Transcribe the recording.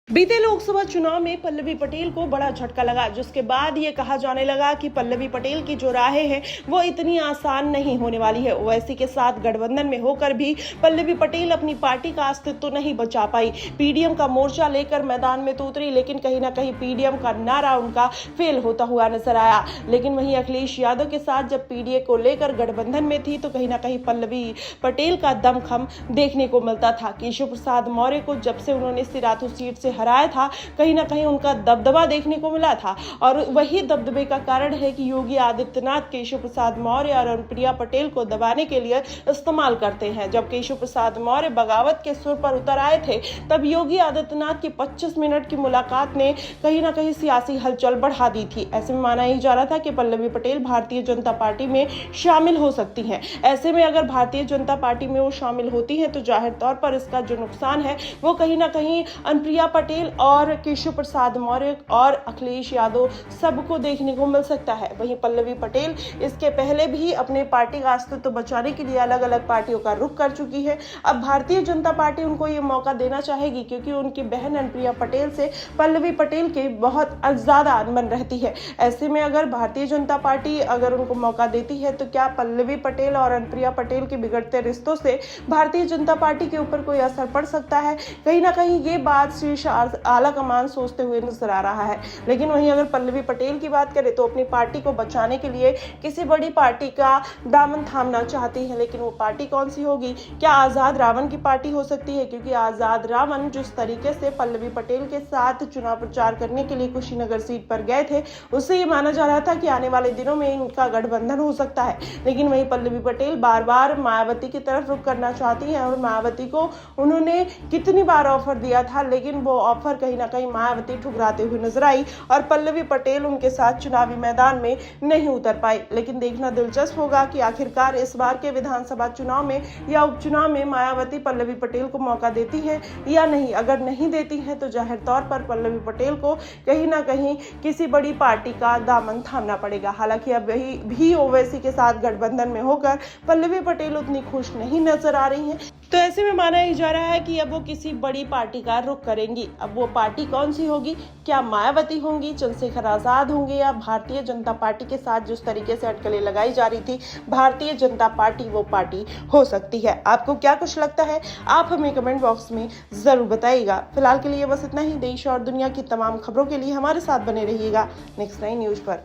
बीते लोकसभा चुनाव में पल्लवी पटेल को बड़ा झटका लगा, जिसके बाद ये कहा जाने लगा कि पल्लवी पटेल की जो राहें हैं वो इतनी आसान नहीं होने वाली है। ओवैसी के साथ गठबंधन में होकर भी पल्लवी पटेल अपनी पार्टी का अस्तित्व नहीं बचा पाई। पीडीएम का मोर्चा लेकर मैदान में तो उतरी, लेकिन कहीं ना कहीं पीडीएम का नारा उनका फेल होता हुआ नजर आया। लेकिन वहीं अखिलेश यादव के साथ जब पीडीए को लेकर गठबंधन में थी तो कहीं ना कहीं पल्लवी पटेल का दमखम देखने को मिलता था। केशव प्रसाद मौर्य को जब से उन्होंने सिराथू सीट से हराया था, कहीं ना कहीं उनका दबदबा देखने को मिला था, और वही दबदबे का कारण है कि योगी आदित्यनाथ केशव प्रसाद मौर्य और अनुप्रिया पटेल को दबाने के लिए इस्तेमाल करते हैं। जब केशव प्रसाद मौर्य बगावत के सुर पर उतर आए थे, तब योगी आदित्यनाथ की 25 मिनट की मुलाकात ने कहीं ना कहीं सियासी हलचल बढ़ा दी थी। ऐसे में माना ही जा रहा था कि पल्लवी पटेल भारतीय जनता पार्टी में शामिल हो सकती हैं। ऐसे में अगर भारतीय जनता पार्टी में वो शामिल होती हैं तो जाहिर तौर पर इसका जो नुकसान है वो कहीं ना कहीं अनुप्रिया पटेल और केशव प्रसाद मौर्य और अखिलेश यादव सबको देखने को मिल सकता है। वहीं पल्लवी पटेल इसके पहले भी अपने पार्टी का अस्तित्व बचाने के लिए अलग अलग पार्टियों का रुख कर चुकी है। अब भारतीय जनता पार्टी उनको ये मौका देना चाहेगी, क्योंकि उनकी बहन अनुप्रिया पटेल से पल्लवी पटेल की बहुत ज्यादा अनबन रहती है। ऐसे में अगर भारतीय जनता पार्टी अगर उनको मौका देती है तो क्या पल्लवी पटेल और अनुप्रिया पटेल के बिगड़ते रिश्तों से भारतीय जनता पार्टी के ऊपर कोई असर पड़ सकता है? कहीं ना कहीं ये बात शीर्ष आला कमान सोचते हुए नजर आ रहा है। लेकिन वहीं अगर पल्लवी पटेल की बात करें तो अपनी पार्टी को बचाने के लिए किसी बड़ी पार्टी का दामन थामना चाहती है। लेकिन वो पार्टी कौन सी होगी? क्या आजाद रावण की पार्टी हो सकती है? क्योंकि आजाद रावण जिस तरीके से पल्लवी पटेल के साथ चुनाव प्रचार करने के लिए कुशीनगर सीट पर गए थे, उससे ये माना जा रहा था कि आने वाले दिनों में इनका गठबंधन हो सकता है। लेकिन वहीं पल्लवी पटेल बार बार मायावती की तरफ रुख करना चाहती है, और मायावती को उन्होंने कितनी बार ऑफर दिया था, लेकिन वो ऑफर कहीं ना कहीं मायावती ठुकराते हुए नजर आई और पल्लवी पटेल उनके साथ चुनावी मैदान में नहीं उतर पाई। लेकिन देखना दिलचस्प होगा कि आखिरकार इस बार के विधानसभा चुनाव में या उपचुनाव में मायावती पल्लवी पटेल को मौका देती है या नहीं। अगर नहीं देती है तो जाहिर तौर पर पल्लवी पटेल को कहीं ना कहीं किसी बड़ी पार्टी का दामन थामना पड़ेगा। हालांकि अब भी ओवैसी के साथ गठबंधन में होकर पल्लवी पटेल उतनी खुश नहीं नजर आ रही हैं, तो ऐसे में माना ही जा रहा है कि अब वो किसी बड़ी पार्टी का रुख करेंगी। अब वो पार्टी कौन सी होगी? क्या मायावती होंगी, चंद्रशेखर आजाद होंगे, या भारतीय जनता पार्टी के साथ जिस तरीके से अटकलें लगाई जा रही थी भारतीय जनता पार्टी, वो पार्टी हो सकती है? आपको क्या कुछ लगता है? आप हमें कमेंट बॉक्स में जरूर बताइएगा। फिलहाल के लिए बस इतना ही। देश और दुनिया की तमाम खबरों के लिए हमारे साथ बने रहिएगा नेक्स्ट 9 न्यूज पर।